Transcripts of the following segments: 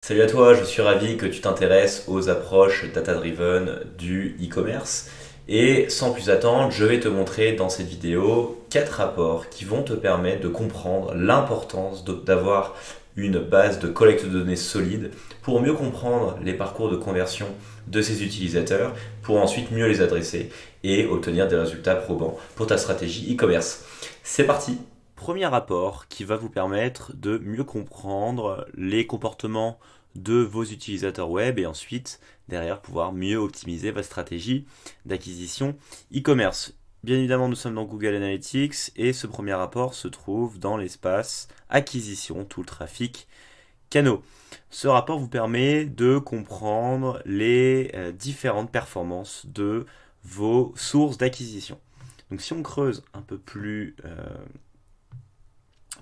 Salut à toi, je suis ravi que tu t'intéresses aux approches data-driven du e-commerce. Et sans plus attendre, je vais te montrer dans cette vidéo 4 rapports qui vont te permettre de comprendre l'importance d'avoir une base de collecte de données solide pour mieux comprendre les parcours de conversion de ces utilisateurs, pour ensuite mieux les adresser et obtenir des résultats probants pour ta stratégie e-commerce. C'est parti! Premier rapport qui va vous permettre de mieux comprendre les comportements de vos utilisateurs web et ensuite derrière pouvoir mieux optimiser votre stratégie d'acquisition e-commerce. Bien évidemment, nous sommes dans Google Analytics et ce premier rapport se trouve dans l'espace acquisition, tout le trafic canaux. Ce rapport vous permet de comprendre les différentes performances de vos sources d'acquisition. Donc si on creuse un peu plus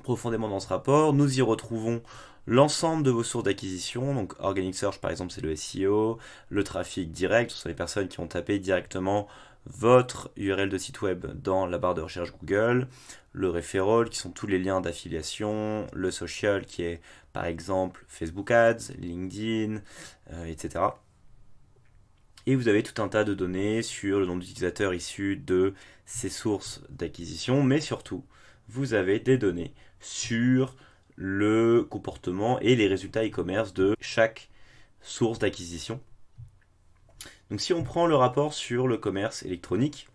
profondément dans ce rapport, nous y retrouvons l'ensemble de vos sources d'acquisition. Donc Organic Search par exemple c'est le SEO, le trafic direct, ce sont les personnes qui ont tapé directement votre URL de site web dans la barre de recherche Google, le referral qui sont tous les liens d'affiliation, le social qui est par exemple Facebook Ads, LinkedIn, etc. Et vous avez tout un tas de données sur le nombre d'utilisateurs issus de ces sources d'acquisition, mais surtout, vous avez des données sur le comportement et les résultats e-commerce de chaque source d'acquisition. Donc si on prend le rapport sur le commerce électronique,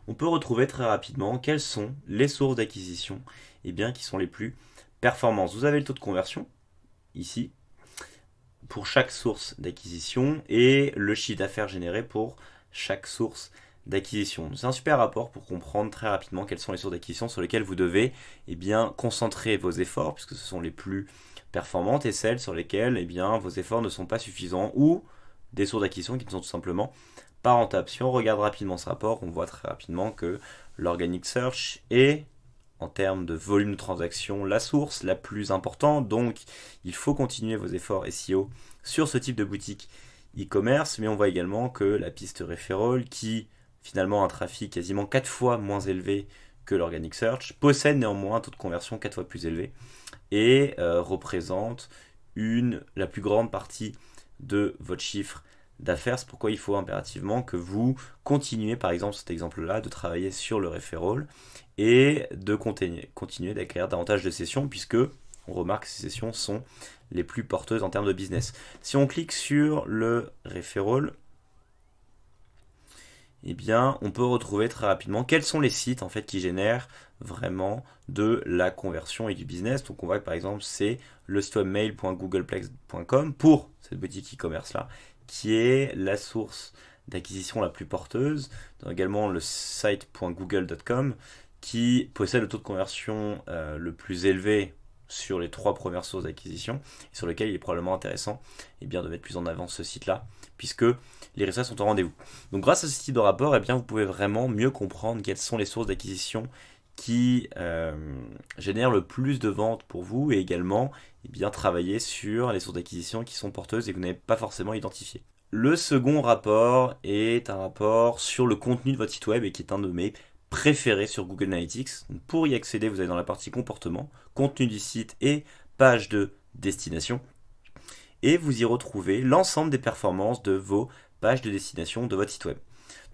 on peut retrouver très rapidement quelles sont les sources d'acquisition qui sont les plus performantes. Vous avez le taux de conversion, ici, pour chaque source d'acquisition et le chiffre d'affaires généré pour chaque source d'acquisition. C'est un super rapport pour comprendre très rapidement quelles sont les sources d'acquisition sur lesquelles vous devez concentrer vos efforts, puisque ce sont les plus performantes, et celles sur lesquelles vos efforts ne sont pas suffisants, ou des sources d'acquisition qui ne sont tout simplement pas rentables. Si on regarde rapidement ce rapport, on voit très rapidement que l'Organic Search est, en termes de volume de transactions, la source la plus importante. Donc, il faut continuer vos efforts SEO sur ce type de boutique e-commerce. Mais on voit également que la piste referral, qui finalement a un trafic quasiment 4 fois moins élevé que l'Organic Search, possède néanmoins un taux de conversion 4 fois plus élevé et représente la plus grande partie de votre chiffre d'affaires. C'est pourquoi il faut impérativement que vous continuez, par exemple cet exemple-là, de travailler sur le referral et de continuer d'acquérir davantage de sessions, puisque on remarque que ces sessions sont les plus porteuses en termes de business. Si on clique sur le referral, on peut retrouver très rapidement quels sont les sites en fait qui génèrent vraiment de la conversion et du business. Donc on voit que par exemple c'est le site web mail.googleplex.com pour cette boutique e-commerce là, qui est la source d'acquisition la plus porteuse. Également le site.google.com qui possède le taux de conversion le plus élevé sur les 3 premières sources d'acquisition, et sur lequel il est probablement intéressant de mettre plus en avant ce site-là, puisque les résultats sont au rendez-vous. Donc grâce à ce type de rapport, vous pouvez vraiment mieux comprendre quelles sont les sources d'acquisition qui génèrent le plus de ventes pour vous, et également travailler sur les sources d'acquisition qui sont porteuses et que vous n'avez pas forcément identifiées. Le second rapport est un rapport sur le contenu de votre site web et qui est un de mes préférés sur Google Analytics. Donc pour y accéder, vous allez dans la partie comportement, contenu du site et page de destination. Et vous y retrouvez l'ensemble des performances de vos pages de destination de votre site web.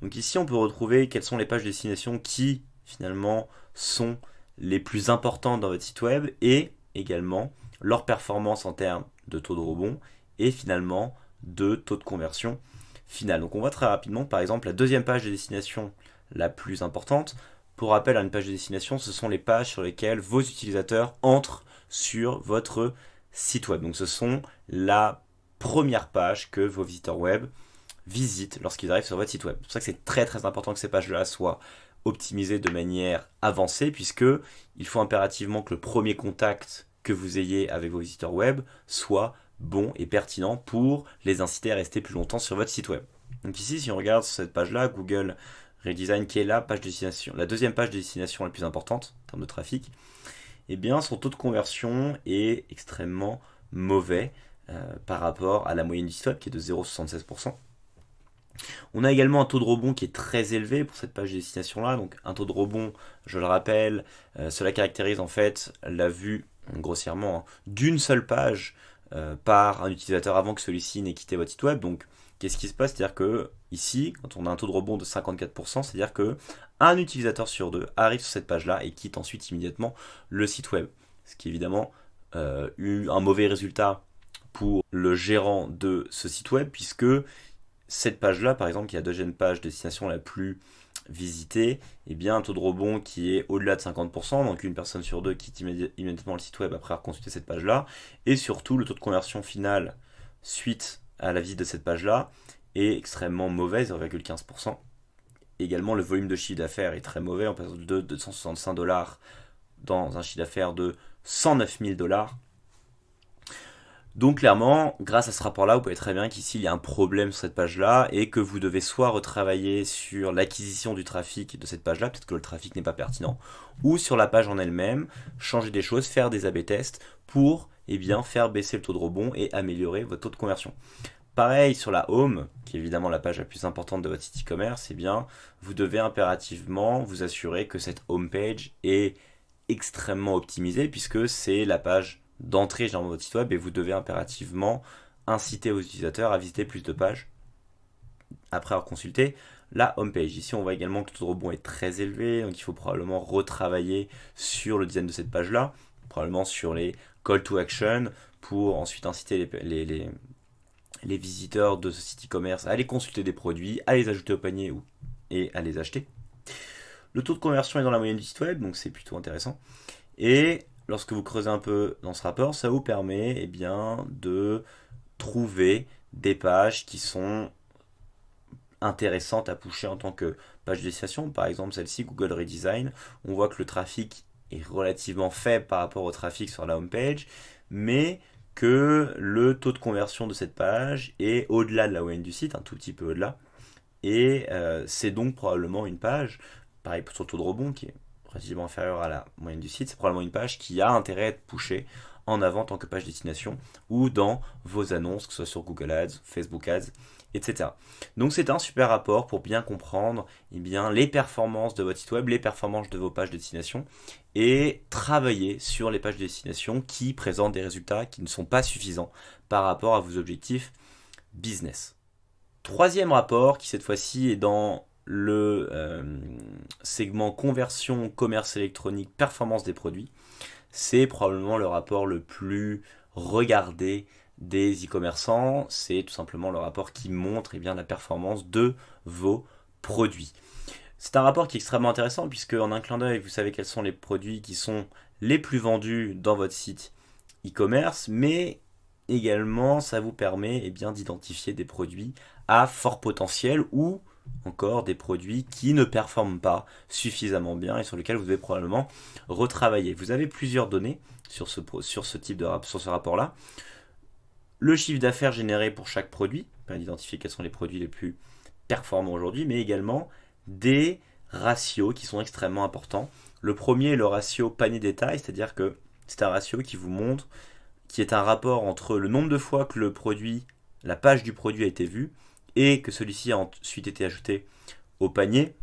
Donc ici, on peut retrouver quelles sont les pages de destination qui, finalement, sont les plus importantes dans votre site web et également leur performance en termes de taux de rebond et finalement de taux de conversion final. Donc on voit très rapidement, par exemple, la deuxième page de destination la plus importante. Pour rappel, une page de destination, ce sont les pages sur lesquelles vos utilisateurs entrent sur votre site web. Donc ce sont la première page que vos visiteurs web visitent lorsqu'ils arrivent sur votre site web. C'est pour ça que c'est très très important que ces pages-là soient optimisées de manière avancée, puisque il faut impérativement que le premier contact que vous ayez avec vos visiteurs web soit bon et pertinent pour les inciter à rester plus longtemps sur votre site web. Donc ici, si on regarde sur cette page-là, Google Redesign, qui est la page de destination, la deuxième page de destination la plus importante en termes de trafic, son taux de conversion est extrêmement mauvais par rapport à la moyenne du site web qui est de 0,76%. On a également un taux de rebond qui est très élevé pour cette page de destination là. Donc un taux de rebond, je le rappelle, cela caractérise en fait la vue grossièrement d'une seule page par un utilisateur avant que celui-ci n'ait quitté votre site web. Donc, qu'est-ce qui se passe? C'est-à-dire que ici, quand on a un taux de rebond de 54%, c'est-à-dire que un utilisateur sur deux arrive sur cette page-là et quitte ensuite immédiatement le site web. Ce qui évidemment eu un mauvais résultat pour le gérant de ce site web, puisque cette page-là, par exemple, qui est la deuxième page de destination la plus visitée, eh bien un taux de rebond qui est au-delà de 50%, donc une personne sur deux quitte immédiatement le site web après avoir consulté cette page-là, et surtout le taux de conversion finale suite à la visite de cette page-là est extrêmement mauvais, 0,15%. Également, le volume de chiffre d'affaires est très mauvais, on passe de 265 dollars dans un chiffre d'affaires de 109 000 dollars. Donc clairement, grâce à ce rapport-là, vous pouvez très bien qu'ici il y a un problème sur cette page-là et que vous devez soit retravailler sur l'acquisition du trafic de cette page-là, peut-être que le trafic n'est pas pertinent, ou sur la page en elle-même, changer des choses, faire des A/B tests pour faire baisser le taux de rebond et améliorer votre taux de conversion. Pareil sur la home, qui est évidemment la page la plus importante de votre site e-commerce, vous devez impérativement vous assurer que cette home page est extrêmement optimisée puisque c'est la page d'entrée dans votre site web et vous devez impérativement inciter vos utilisateurs à visiter plus de pages après avoir consulté la home page. Ici, on voit également que le taux de rebond est très élevé, donc il faut probablement retravailler sur le design de cette page-là, probablement sur les call to action pour ensuite inciter les visiteurs de ce site e-commerce à aller consulter des produits, à les ajouter au panier et à les acheter. Le taux de conversion est dans la moyenne du site web, donc c'est plutôt intéressant. Et lorsque vous creusez un peu dans ce rapport, ça vous permet de trouver des pages qui sont intéressantes à pusher en tant que page de destination. Par exemple, celle-ci, Google Redesign, on voit que le trafic est relativement faible par rapport au trafic sur la home page, mais que le taux de conversion de cette page est au-delà de la moyenne du site, un tout petit peu au-delà. Et c'est donc probablement une page, pareil pour le taux de rebond qui est relativement inférieur à la moyenne du site, c'est probablement une page qui a intérêt à être pushée en avant en tant que page destination ou dans vos annonces, que ce soit sur Google Ads, Facebook Ads, etc. Donc c'est un super rapport pour bien comprendre les performances de votre site web, les performances de vos pages de destination et travailler sur les pages de destination qui présentent des résultats qui ne sont pas suffisants par rapport à vos objectifs business. Troisième rapport qui cette fois-ci est dans le segment conversion, commerce électronique, performance des produits. C'est probablement le rapport le plus regardé des e-commerçants. C'est tout simplement le rapport qui montre la performance de vos produits. C'est un rapport qui est extrêmement intéressant puisque en un clin d'œil, vous savez quels sont les produits qui sont les plus vendus dans votre site e-commerce, mais également ça vous permet d'identifier des produits à fort potentiel ou encore des produits qui ne performent pas suffisamment bien et sur lesquels vous devez probablement retravailler. Vous avez plusieurs données sur ce rapport-là. Le chiffre d'affaires généré pour chaque produit, permet d'identifier quels sont les produits les plus performants aujourd'hui, mais également des ratios qui sont extrêmement importants. Le premier est le ratio panier détail, c'est-à-dire que c'est un ratio qui vous montre, qui est un rapport entre le nombre de fois que la page du produit a été vue et que celui-ci a ensuite été ajouté au panier.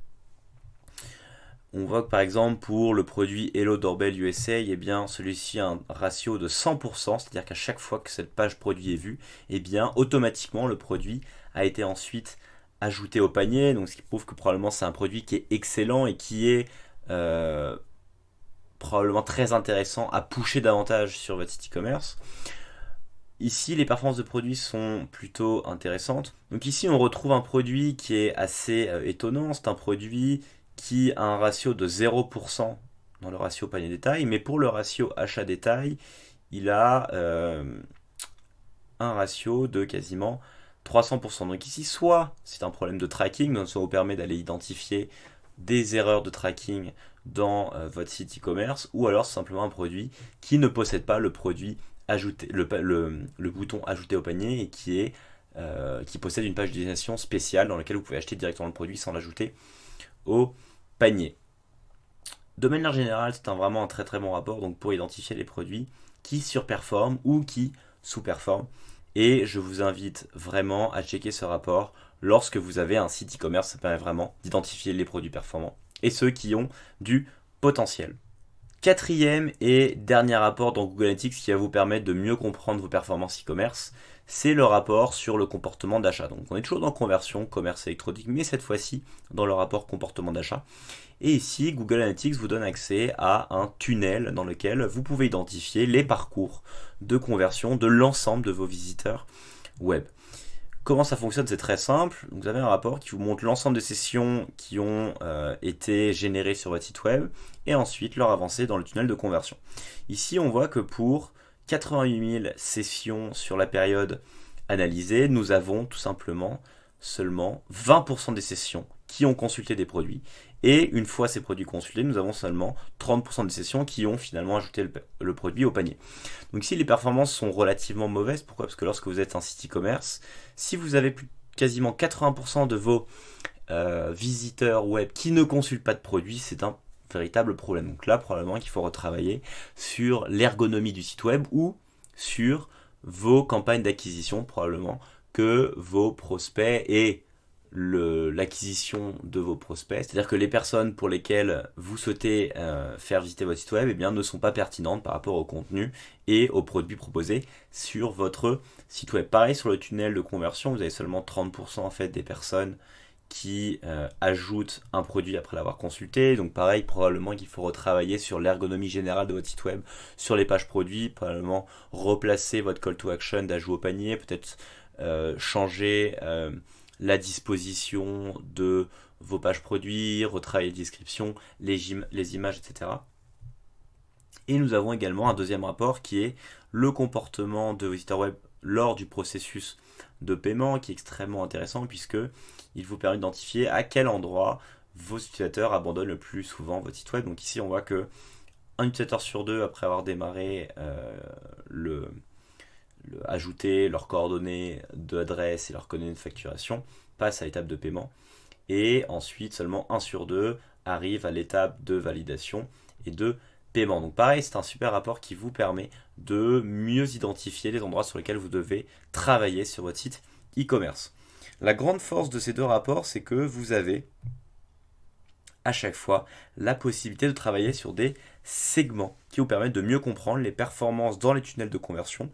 On voit que par exemple pour le produit Hello Doorbell USA, celui-ci a un ratio de 100%, c'est-à-dire qu'à chaque fois que cette page produit est vue, automatiquement le produit a été ensuite ajouté au panier, donc ce qui prouve que probablement c'est un produit qui est excellent et qui est probablement très intéressant à pusher davantage sur votre site e-commerce. Ici, les performances de produits sont plutôt intéressantes. Donc ici, on retrouve un produit qui est assez étonnant. C'est un produit qui a un ratio de 0% dans le ratio panier détail, mais pour le ratio achat détail, il a un ratio de quasiment 300%. Donc ici, soit c'est un problème de tracking, donc ça vous permet d'aller identifier des erreurs de tracking dans votre site e-commerce, ou alors c'est simplement un produit qui ne possède pas le produit ajouter le bouton ajouter au panier et qui possède une page de destination spéciale dans laquelle vous pouvez acheter directement le produit sans l'ajouter au panier. De manière générale, c'est vraiment un très très bon rapport donc pour identifier les produits qui surperforment ou qui sous-performent. Et je vous invite vraiment à checker ce rapport lorsque vous avez un site e-commerce. Ça permet vraiment d'identifier les produits performants et ceux qui ont du potentiel. Quatrième et dernier rapport dans Google Analytics qui va vous permettre de mieux comprendre vos performances e-commerce, c'est le rapport sur le comportement d'achat. Donc on est toujours dans conversion, commerce électronique, mais cette fois-ci dans le rapport comportement d'achat. Et ici, Google Analytics vous donne accès à un tunnel dans lequel vous pouvez identifier les parcours de conversion de l'ensemble de vos visiteurs web. Comment ça fonctionne? C'est très simple. Vous avez un rapport qui vous montre l'ensemble des sessions qui ont été générées sur votre site web et ensuite leur avancée dans le tunnel de conversion. Ici, on voit que pour 88 000 sessions sur la période analysée, nous avons tout simplement seulement 20% des sessions qui ont consulté des produits. Et une fois ces produits consultés, nous avons seulement 30% des sessions qui ont finalement ajouté le produit au panier. Donc ici, les performances sont relativement mauvaises. Pourquoi? Parce que lorsque vous êtes un site e-commerce, si vous avez quasiment 80% de vos visiteurs web qui ne consultent pas de produits, c'est un véritable problème. Donc là, probablement qu'il faut retravailler sur l'ergonomie du site web ou sur vos campagnes d'acquisition, probablement que vos prospects et l'acquisition de vos prospects, c'est-à-dire que les personnes pour lesquelles vous souhaitez faire visiter votre site web eh bien, ne sont pas pertinentes par rapport au contenu et aux produits proposés sur votre site web. Pareil sur le tunnel de conversion, vous avez seulement 30% en fait des personnes qui ajoutent un produit après l'avoir consulté. Donc pareil, probablement qu'il faut retravailler sur l'ergonomie générale de votre site web, sur les pages produits, probablement replacer votre call to action d'ajout au panier, peut-être changer la disposition de vos pages produits, retravailler les descriptions, les images, etc. Et nous avons également un deuxième rapport qui est le comportement de visiteurs web lors du processus de paiement, qui est extrêmement intéressant puisque il vous permet d'identifier à quel endroit vos utilisateurs abandonnent le plus souvent votre site web. Donc ici on voit que un utilisateur sur deux, après avoir démarré ajouter leurs coordonnées d'adresse et leurs coordonnées de facturation, passe à l'étape de paiement. Et ensuite, seulement 1 sur 2 arrive à l'étape de validation et de paiement. Donc pareil, c'est un super rapport qui vous permet de mieux identifier les endroits sur lesquels vous devez travailler sur votre site e-commerce. La grande force de ces deux rapports, c'est que vous avez à chaque fois la possibilité de travailler sur des segments qui vous permettent de mieux comprendre les performances dans les tunnels de conversion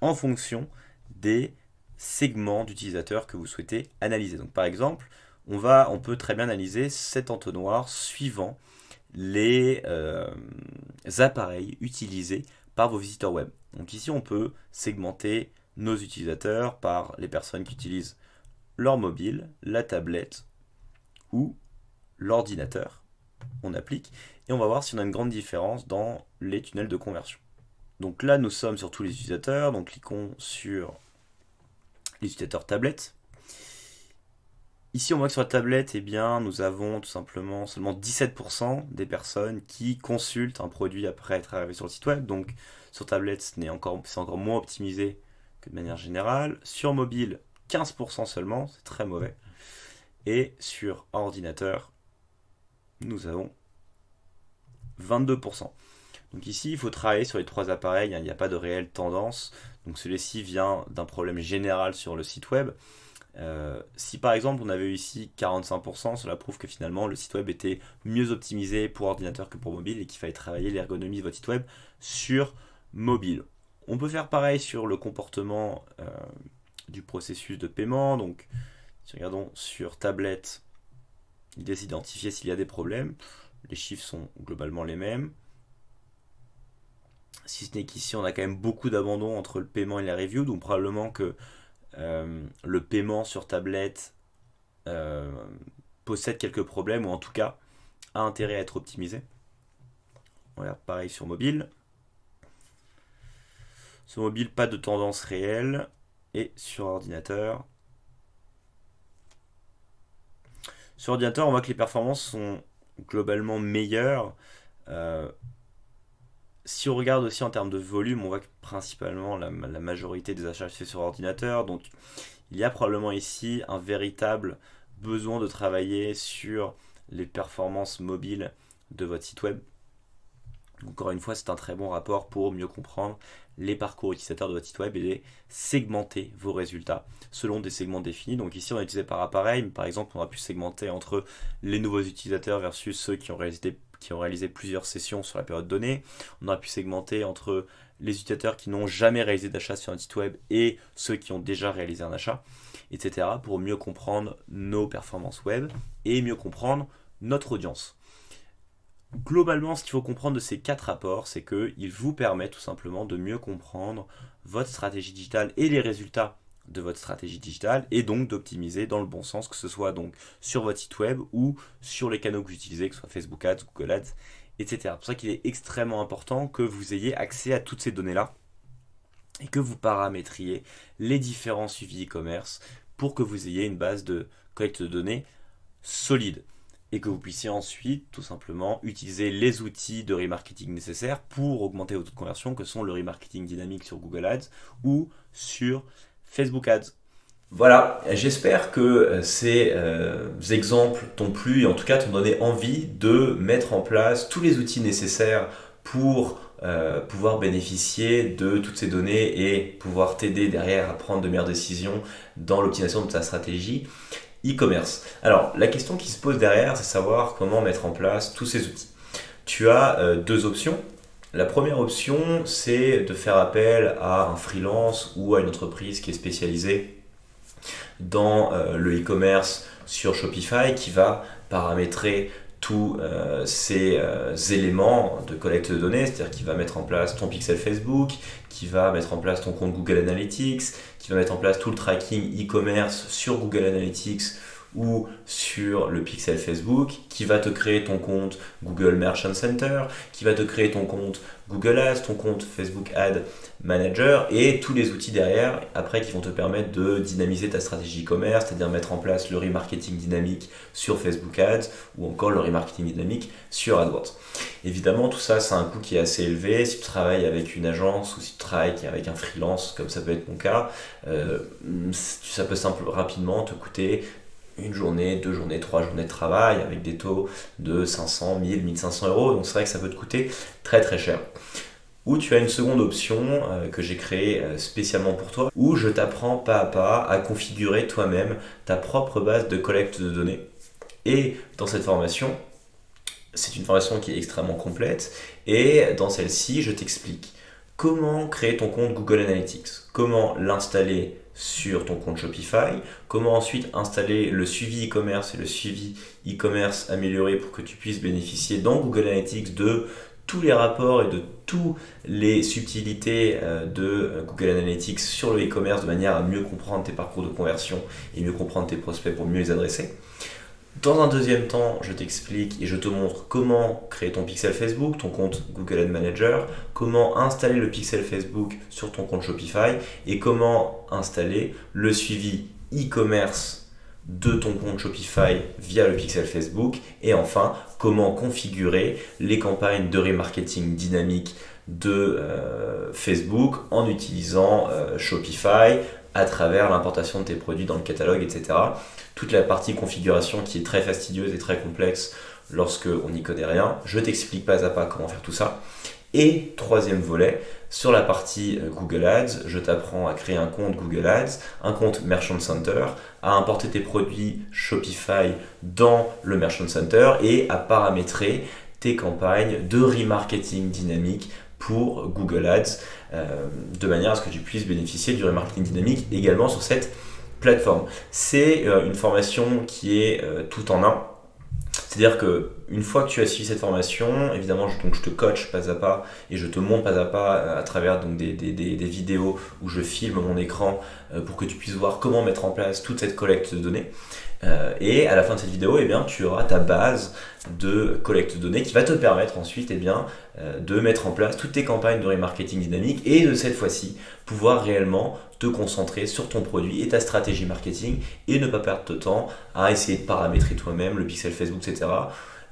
en fonction des segments d'utilisateurs que vous souhaitez analyser. Donc par exemple, on peut très bien analyser cet entonnoir suivant les appareils utilisés par vos visiteurs web. Donc ici, on peut segmenter nos utilisateurs par les personnes qui utilisent leur mobile, la tablette ou l'ordinateur. On applique et on va voir si on a une grande différence dans les tunnels de conversion. Donc là, nous sommes sur tous les utilisateurs. Donc cliquons sur les utilisateurs tablettes. Ici, on voit que sur la tablette, eh bien, nous avons tout simplement seulement 17% des personnes qui consultent un produit après être arrivé sur le site web. Donc sur tablette, c'est encore moins optimisé que de manière générale. Sur mobile, 15% seulement, c'est très mauvais. Et sur ordinateur, nous avons 22%. Donc ici, il faut travailler sur les trois appareils, il n'y a pas de réelle tendance. Donc celui-ci vient d'un problème général sur le site web. Si par exemple on avait eu ici 45%, cela prouve que finalement le site web était mieux optimisé pour ordinateur que pour mobile et qu'il fallait travailler l'ergonomie de votre site web sur mobile. On peut faire pareil sur le comportement du processus de paiement. Donc si regardons sur tablette, il laisse identifier s'il y a des problèmes. Les chiffres sont globalement les mêmes. Si ce n'est qu'ici on a quand même beaucoup d'abandon entre le paiement et la review, donc probablement que le paiement sur tablette possède quelques problèmes ou en tout cas a intérêt à être optimisé. Voilà, pareil sur mobile. Sur mobile, pas de tendance réelle. Et sur ordinateur. Sur ordinateur, on voit que les performances sont globalement meilleures. Si on regarde aussi en termes de volume, on voit que principalement la majorité des achats se fait sur ordinateur. Donc il y a probablement ici un véritable besoin de travailler sur les performances mobiles de votre site web. Encore une fois, c'est un très bon rapport pour mieux comprendre les parcours utilisateurs de votre site web et segmenter vos résultats selon des segments définis. Donc ici, on a utilisé par appareil, mais par exemple, on a pu segmenter entre les nouveaux utilisateurs versus ceux qui qui ont réalisé plusieurs sessions sur la période donnée. On aurait pu segmenter entre les utilisateurs qui n'ont jamais réalisé d'achat sur un site web et ceux qui ont déjà réalisé un achat, etc. pour mieux comprendre nos performances web et mieux comprendre notre audience. Globalement, ce qu'il faut comprendre de ces 4 rapports, c'est qu'ils vous permettent tout simplement de mieux comprendre votre stratégie digitale et les résultats de votre stratégie digitale et donc d'optimiser dans le bon sens, que ce soit donc sur votre site web ou sur les canaux que vous utilisez, que ce soit Facebook Ads, Google Ads, etc. C'est pour ça qu'il est extrêmement important que vous ayez accès à toutes ces données-là et que vous paramétriez les différents suivis e-commerce pour que vous ayez une base de collecte de données solide et que vous puissiez ensuite tout simplement utiliser les outils de remarketing nécessaires pour augmenter votre taux de conversion, que sont le remarketing dynamique sur Google Ads ou sur Facebook Ads. Voilà, j'espère que ces exemples t'ont plu et en tout cas t'ont donné envie de mettre en place tous les outils nécessaires pour pouvoir bénéficier de toutes ces données et pouvoir t'aider derrière à prendre de meilleures décisions dans l'optimisation de ta stratégie e-commerce. Alors, la question qui se pose derrière, c'est savoir comment mettre en place tous ces outils. Tu as 2 options. La première option, c'est de faire appel à un freelance ou à une entreprise qui est spécialisée dans le e-commerce sur Shopify qui va paramétrer tous ces éléments de collecte de données, c'est-à-dire qui va mettre en place ton pixel Facebook, qui va mettre en place ton compte Google Analytics, qui va mettre en place tout le tracking e-commerce sur Google Analytics ou sur le pixel Facebook, qui va te créer ton compte Google Merchant Center, qui va te créer ton compte Google Ads, ton compte Facebook Ad Manager et tous les outils derrière après qui vont te permettre de dynamiser ta stratégie e-commerce, c'est-à-dire mettre en place le remarketing dynamique sur Facebook Ads ou encore le remarketing dynamique sur AdWords. Évidemment, tout ça, c'est un coût qui est assez élevé. Si tu travailles avec une agence ou si tu travailles avec un freelance, comme ça peut être mon cas, ça peut rapidement te coûter 1 journée, 2 journées, 3 journées de travail avec des taux de 500, 1000, 1500 euros. Donc c'est vrai que ça peut te coûter très très cher. Ou tu as une seconde option que j'ai créée spécialement pour toi, où je t'apprends pas à pas à configurer toi-même ta propre base de collecte de données. Et dans cette formation, c'est une formation qui est extrêmement complète. Et dans celle-ci, je t'explique comment créer ton compte Google Analytics, comment l'installer sur ton compte Shopify, comment ensuite installer le suivi e-commerce et le suivi e-commerce amélioré pour que tu puisses bénéficier dans Google Analytics de tous les rapports et de toutes les subtilités de Google Analytics sur le e-commerce de manière à mieux comprendre tes parcours de conversion et mieux comprendre tes prospects pour mieux les adresser. Dans un deuxième temps, je t'explique et je te montre comment créer ton pixel Facebook, ton compte Google Ad Manager, comment installer le pixel Facebook sur ton compte Shopify et comment installer le suivi e-commerce de ton compte Shopify via le pixel Facebook et enfin comment configurer les campagnes de remarketing dynamique de Facebook en utilisant Shopify à travers l'importation de tes produits dans le catalogue, etc. Toute la partie configuration qui est très fastidieuse et très complexe lorsqu'on n'y connaît rien. Je t'explique pas à pas comment faire tout ça. Et troisième volet, sur la partie Google Ads, je t'apprends à créer un compte Google Ads, un compte Merchant Center, à importer tes produits Shopify dans le Merchant Center et à paramétrer tes campagnes de remarketing dynamique pour Google Ads de manière à ce que tu puisses bénéficier du remarketing dynamique également sur cette plateforme. C'est une formation qui est tout en un. C'est-à-dire qu'une fois que tu as suivi cette formation, évidemment, je te coach pas à pas et je te montre pas à pas à travers donc, des vidéos où je filme mon écran pour que tu puisses voir comment mettre en place toute cette collecte de données. Et à la fin de cette vidéo, eh bien, tu auras ta base de collecte de données qui va te permettre ensuite de mettre en place toutes tes campagnes de remarketing dynamique et de cette fois-ci pouvoir réellement te concentrer sur ton produit et ta stratégie marketing et ne pas perdre de temps à essayer de paramétrer toi-même le pixel Facebook, etc.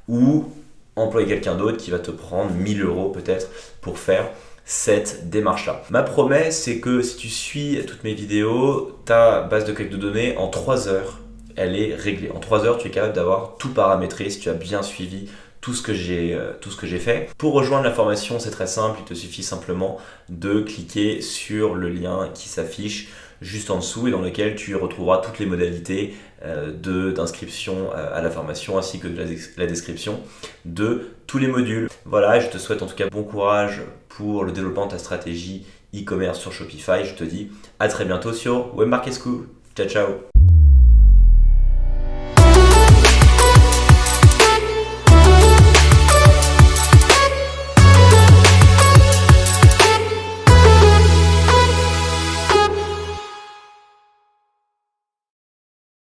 ou employer quelqu'un d'autre qui va te prendre 1000 euros peut-être pour faire cette démarche-là. Ma promesse, c'est que si tu suis toutes mes vidéos, ta base de collecte de données en 3 heures, elle est réglée. En 3 heures, tu es capable d'avoir tout paramétré si tu as bien suivi tout ce que j'ai fait. Pour rejoindre la formation, c'est très simple, il te suffit simplement de cliquer sur le lien qui s'affiche juste en dessous et dans lequel tu retrouveras toutes les modalités d'inscription à la formation ainsi que de la description de tous les modules. Voilà, je te souhaite en tout cas bon courage pour le développement de ta stratégie e-commerce sur Shopify. Je te dis à très bientôt sur Web Market School. Ciao ciao.